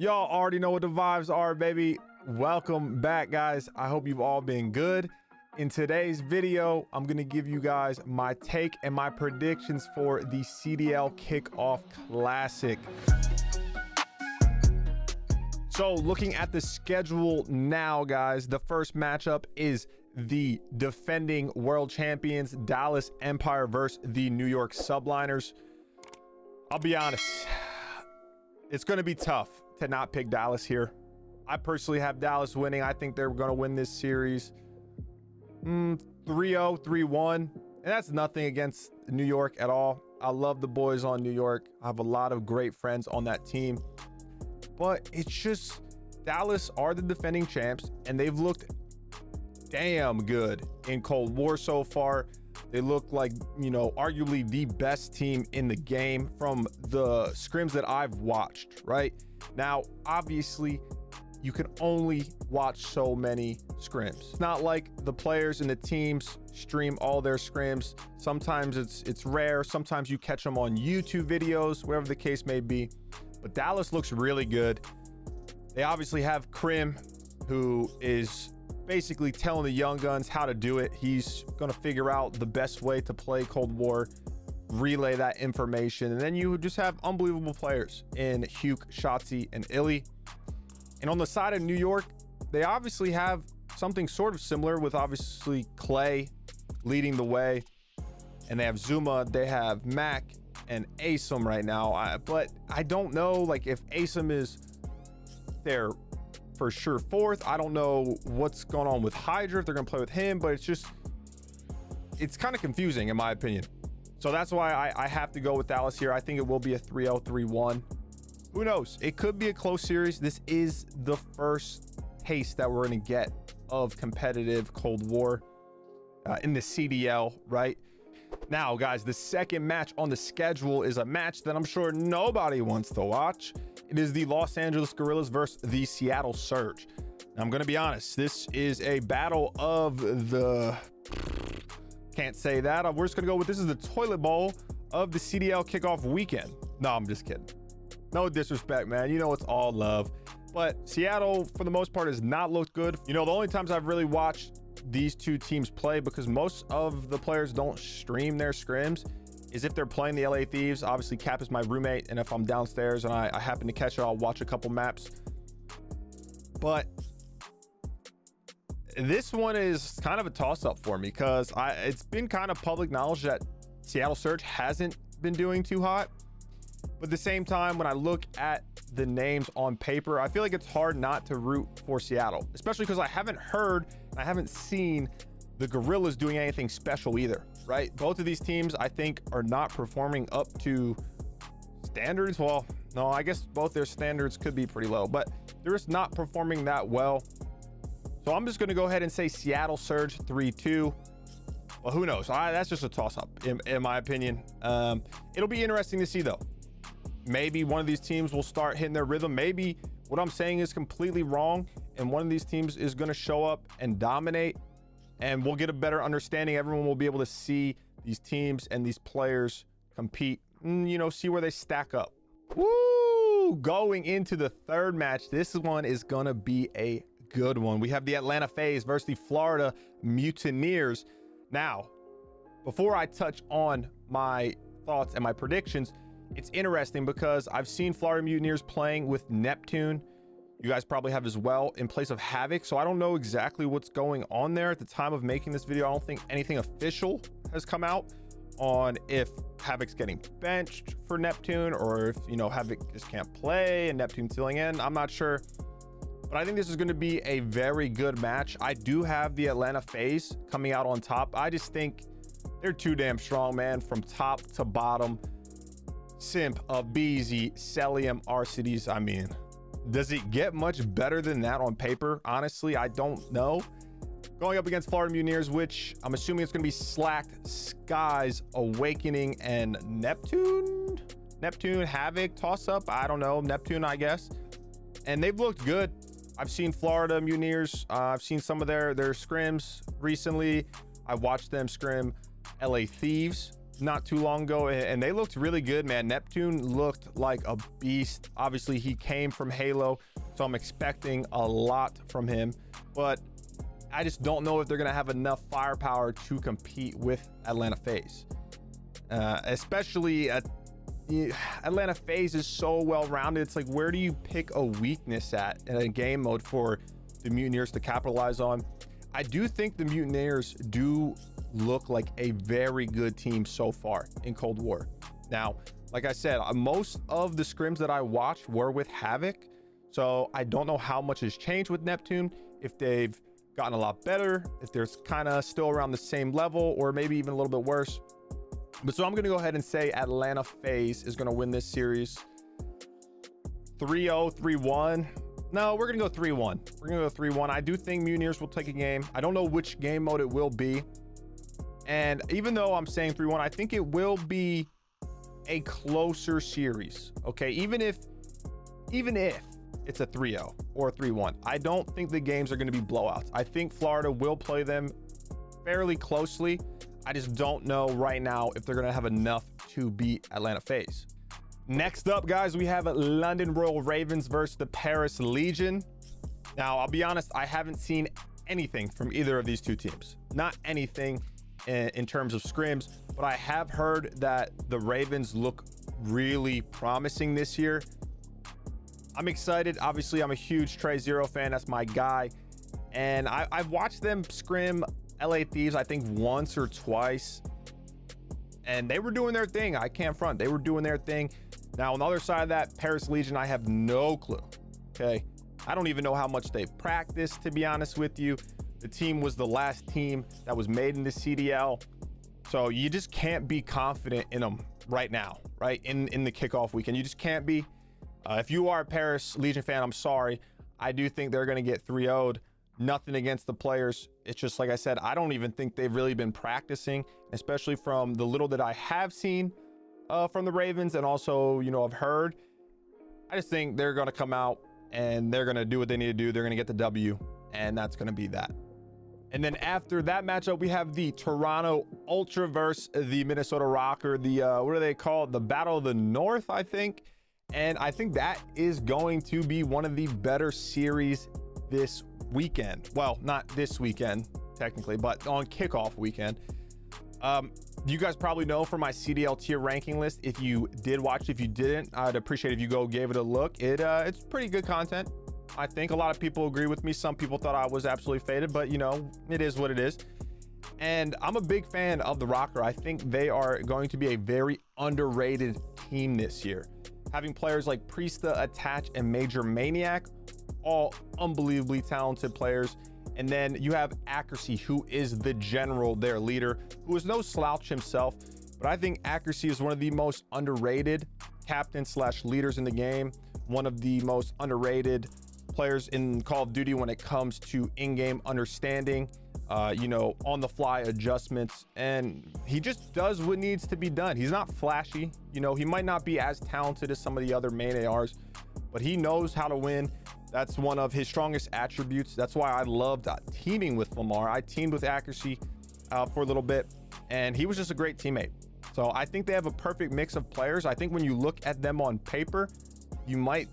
Y'all already know what the vibes are, baby. Welcome back, guys. I hope you've all been good. In today's video, I'm going to give you guys my take and my predictions for the CDL Kickoff Classic. So looking at the schedule now, guys, the first matchup is the defending world champions Dallas Empire versus the New York Subliners. I'll be honest, it's going to be tough to not pick Dallas here. I personally have Dallas winning. I think they're going to win this series 3-0, 3-1. And that's nothing against New York at all. I love the boys on New York. I have a lot of great friends on that team. But it's just Dallas are the defending champs, and they've looked damn good in Cold War so far. They look like, you know, arguably the best team in the game from the scrims that I've watched, right? Now, obviously, you can only watch so many scrims. It's not like the players and the teams stream all their scrims. Sometimes it's rare. Sometimes you catch them on YouTube videos, wherever the case may be. But Dallas looks really good. They obviously have Krim, who is basically telling the young guns how to do it. He's going to figure out the best way to play Cold War, relay that information. And then you just have unbelievable players in Hugh, Shotzi, and Illy. And on the side of New York, they obviously have something sort of similar with obviously Clay leading the way. And they have Zuma, they have Mac and Asim right now. But I don't know, like, if Asim is there for sure fourth. I don't know what's going on with Hydra, if they're going to play with him, but it's kind of confusing in my opinion. So that's why I have to go with Dallas here. I think it will be a 3-0, 3-1. Who knows? It could be a close series. This is the first taste that we're going to get of competitive Cold War in the CDL, right? Now, guys, the second match on the schedule is a match that I'm sure nobody wants to watch. It is the Los Angeles Guerrillas versus the Seattle Surge. Now, I'm going to be honest. This is a battle of the... Can't say that. We're just going to go with this is the toilet bowl of the CDL kickoff weekend. No, I'm just kidding. No disrespect, man. You know, it's all love. But Seattle, for the most part, has not looked good. You know, the only times I've really watched these two teams play, because most of the players don't stream their scrims, is if they're playing the LA Thieves. Obviously, Cap is my roommate, and if I'm downstairs and I happen to catch it, I'll watch a couple maps. But this one is kind of a toss-up for me, because it's been kind of public knowledge that Seattle Surge hasn't been doing too hot. But at the same time, when I look at the names on paper, I feel like it's hard not to root for Seattle, especially because I haven't heard, I haven't seen the Guerrillas doing anything special either, right? Both of these teams, I think, are not performing up to standards. Well, no, I guess both their standards could be pretty low, but they're just not performing that well. So I'm just going to go ahead and say Seattle Surge 3-2. Well, who knows? That's just a toss-up, in my opinion. It'll be interesting to see, though. Maybe one of these teams will start hitting their rhythm. Maybe what I'm saying is completely wrong, and one of these teams is going to show up and dominate, and we'll get a better understanding. Everyone will be able to see these teams and these players compete, you know, see where they stack up. Woo! Going into the third match, this one is going to be a good one. We have the Atlanta FaZe versus the Florida Mutineers. Now, before I touch on my thoughts and my predictions, it's interesting because I've seen Florida Mutineers playing with Neptune. You guys probably have as well, in place of Havoc. So I don't know exactly what's going on there at the time of making this video. I don't think anything official has come out on if Havoc's getting benched for Neptune, or if, you know, Havoc just can't play and Neptune's filling in. I'm not sure. But I think this is going to be a very good match. I do have the Atlanta FaZe coming out on top. I just think they're too damn strong, man, from top to bottom. Simp, Abizi, Celium, Arcides. I mean, does it get much better than that on paper? Honestly, I don't know. Going up against Florida Mutineers, which I'm assuming it's going to be Slacked, Skies, Awakening, and Neptune? Neptune, Havoc, toss-up? I don't know. Neptune, I guess. And they've looked good. I've seen Florida Mutineers. I've seen some of their scrims recently. I watched them scrim LA Thieves not too long ago, and they looked really good, man. Neptune looked like a beast. Obviously, he came from Halo, so I'm expecting a lot from him, but I just don't know if they're going to have enough firepower to compete with Atlanta FaZe. Especially Atlanta FaZe is so well-rounded. It's like, where do you pick a weakness at in a game mode for the Mutineers to capitalize on? I do think the Mutineers do look like a very good team so far in Cold War. Now, like I said, most of the scrims that I watched were with Havoc, so I don't know how much has changed with Neptune, if they've gotten a lot better, if they're kind of still around the same level, or maybe even a little bit worse. But so I'm going to go ahead and say Atlanta FaZe is going to win this series 3-0, 3-1. No, we're going to go 3-1. We're going to go 3-1. I do think Mutineers will take a game. I don't know which game mode it will be. And even though I'm saying 3-1, I think it will be a closer series. Okay, even if it's a 3-0 or a 3-1, I don't think the games are going to be blowouts. I think Florida will play them fairly closely. I just don't know right now if they're going to have enough to beat Atlanta FaZe. Next up, guys, we have London Royal Ravens versus the Paris Legion. Now, I'll be honest, I haven't seen anything from either of these two teams. Not anything in terms of scrims, but I have heard that the Ravens look really promising this year. I'm excited. Obviously, I'm a huge Trey Zero fan. That's my guy. And I've watched them scrim LA Thieves, I think, once or twice. And they were doing their thing. I can't front. They were doing their thing. Now, on the other side of that, Paris Legion, I have no clue. Okay. I don't even know how much they practiced, to be honest with you. The team was the last team that was made in the CDL. So you just can't be confident in them right now, right? In the kickoff weekend. You just can't be. If you are a Paris Legion fan, I'm sorry. I do think they're going to get 3-0'd. Nothing against the players. It's just, like I said, I don't even think they've really been practicing, especially from the little that I have seen from the Ravens, and also, you know, I've heard. I just think they're going to come out and they're going to do what they need to do. They're going to get the W, and that's going to be that. And then after that matchup, we have the Toronto Ultraverse, the Minnesota Rocker, the what are they called? The Battle of the North, I think. And I think that is going to be one of the better series this weekend. Well, not this weekend technically, but on kickoff weekend. You guys probably know from my CDL tier ranking list. If you did watch, if you didn't, I'd appreciate if you gave it a look. It's pretty good content. I think a lot of people agree with me. Some people thought I was absolutely faded, but you know, it is what it is. And I'm a big fan of the Rocker. I think they are going to be a very underrated team this year. Having players like Priesta, Attach, and Major Maniac, all unbelievably talented players. And then you have Accuracy, who is the general, their leader, who is no slouch himself. But I think Accuracy is one of the most underrated captains / leaders in the game. One of the most underrated players in Call of Duty when it comes to in-game understanding, you know, on the fly adjustments, and he just does what needs to be done. He's not flashy, you know, he might not be as talented as some of the other main ARs, but he knows how to win. That's one of his strongest attributes. That's why I loved teaming with Lamar. I teamed with Accuracy for a little bit, and he was just a great teammate. So I think they have a perfect mix of players. I think when you look at them on paper, you might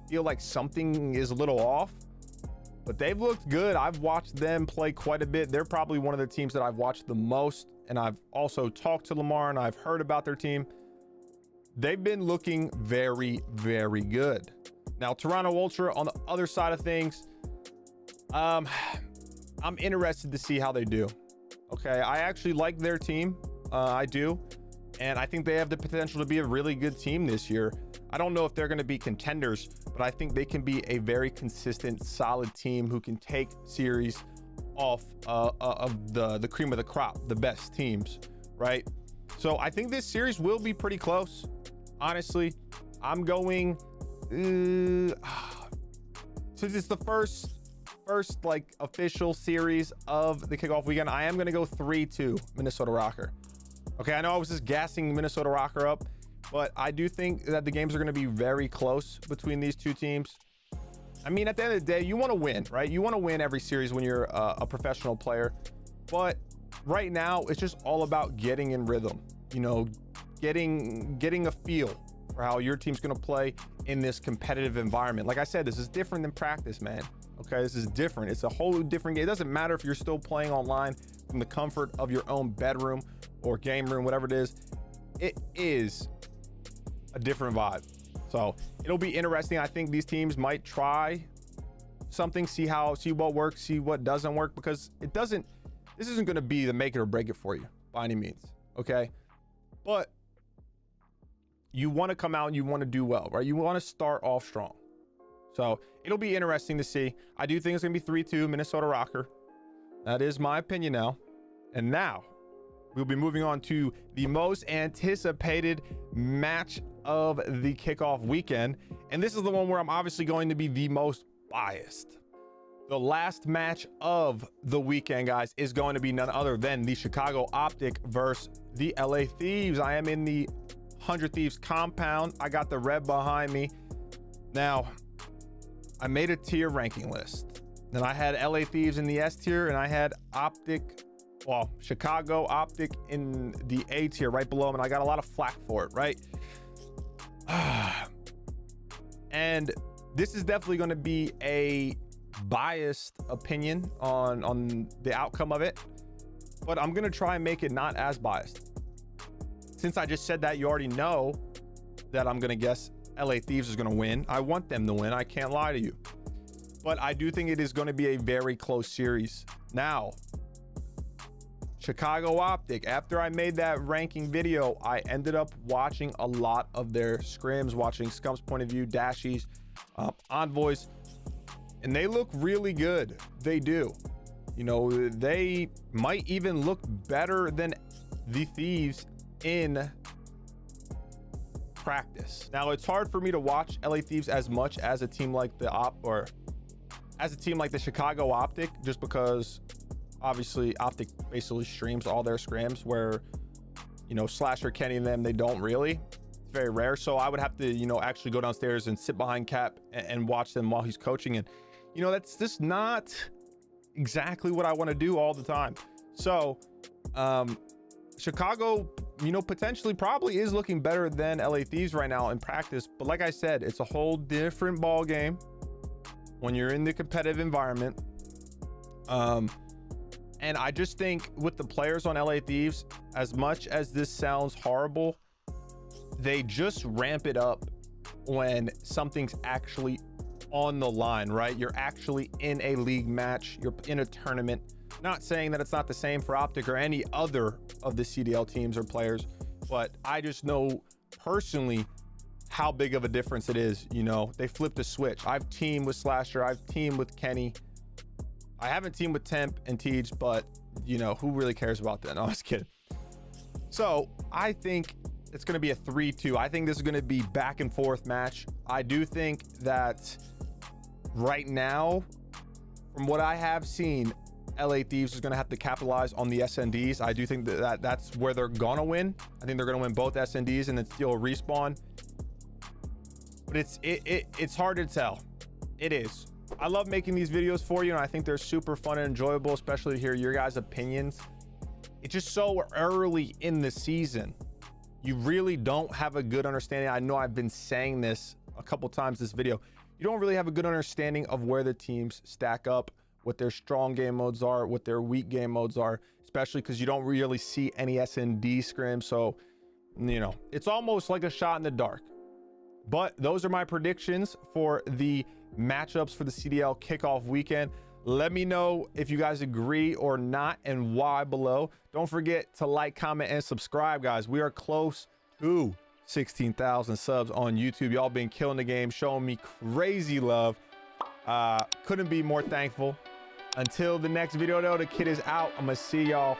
feel like something is a little off, but they've looked good. I've watched them play quite a bit. They're probably one of the teams that I've watched the most, and I've also talked to Lamar and I've heard about their team. They've been looking very, very good. Now, Toronto Ultra on the other side of things, I'm interested to see how they do. Okay, I actually like their team. I do. And I think they have the potential to be a really good team this year. I don't know if they're going to be contenders, but I think they can be a very consistent, solid team who can take series off of the cream of the crop, the best teams, right? So I think this series will be pretty close. Honestly, I'm going... since it's the first like official series of the kickoff weekend, I am going to go 3-2 Minnesota Rocker. Okay, I know I was just gassing Minnesota Rocker up, but I do think that the games are going to be very close between these two teams. I mean, at the end of the day, you want to win, right? You want to win every series when you're a professional player, but right now it's just all about getting in rhythm. you know, getting a feel for how your team's going to play in this competitive environment. Like I said, this is different than practice, man. Okay, this is different. It's a whole different game. It doesn't matter if you're still playing online from the comfort of your own bedroom or game room, whatever it is. It is a different vibe. So it'll be interesting. I think these teams might try something, see what works, see what doesn't work, because this isn't going to be the make it or break it for you by any means. Okay, but you want to come out and you want to do well, right? You want to start off strong. So it'll be interesting to see. I do think it's going to be 3-2 Minnesota Rocker. That is my opinion now. And now we'll be moving on to the most anticipated match of the kickoff weekend. And this is the one where I'm obviously going to be the most biased. The last match of the weekend, guys, is going to be none other than the Chicago Optic versus the LA Thieves. I am in the 100 Thieves compound. I got the red behind me. Now, I made a tier ranking list. Then I had LA Thieves in the S tier, and I had Chicago Optic in the A tier right below them, and I got a lot of flack for it, right? And this is definitely going to be a biased opinion on the outcome of it, but I'm going to try and make it not as biased. Since I just said that, you already know that I'm going to guess LA Thieves is going to win. I want them to win. I can't lie to you. But I do think it is going to be a very close series. Now, Chicago Optic, after I made that ranking video, I ended up watching a lot of their scrims, watching Scump's point of view, Dashies, Envoys, and they look really good. They do. You know, they might even look better than the Thieves in practice. Now, it's hard for me to watch LA Thieves as much as a team like the Chicago Optic, just because obviously Optic basically streams all their scrims, where, you know, Slasher, Kenny and them, they don't really. It's very rare. So I would have to, you know, actually go downstairs and sit behind Cap and watch them while he's coaching. And, you know, that's just not exactly what I want to do all the time. So Chicago, you know, potentially probably is looking better than LA Thieves right now in practice. But like I said, it's a whole different ball game when you're in the competitive environment. And I just think with the players on LA Thieves, as much as this sounds horrible, they just ramp it up when something's actually on the line, right? You're actually in a league match, you're in a tournament. Not saying that it's not the same for Optic or any other of the CDL teams or players, but I just know personally how big of a difference it is. You know, they flipped a switch. I've teamed with Slasher, I've teamed with Kenny. I haven't teamed with Temp and Teej, but you know, who really cares about that? No, I was kidding. So I think it's going to be a 3-2. I think this is going to be back and forth match. I do think that right now, from what I have seen, LA Thieves is going to have to capitalize on the SNDs. I do think that that's where they're going to win. I think they're going to win both SNDs and then steal a respawn. But it's hard to tell. It is. I love making these videos for you, and I think they're super fun and enjoyable, especially to hear your guys' opinions. It's just so early in the season. You really don't have a good understanding. I know I've been saying this a couple times this video. You don't really have a good understanding of where the teams stack up, what their strong game modes are, what their weak game modes are, especially because you don't really see any SND scrims. So, you know, it's almost like a shot in the dark. But those are my predictions for the matchups for the CDL kickoff weekend. Let me know if you guys agree or not and why below. Don't forget to like, comment, and subscribe, guys. We are close to 16,000 subs on YouTube. Y'all been killing the game, showing me crazy love. Couldn't be more thankful. Until the next video, though, the kid is out. I'm gonna see y'all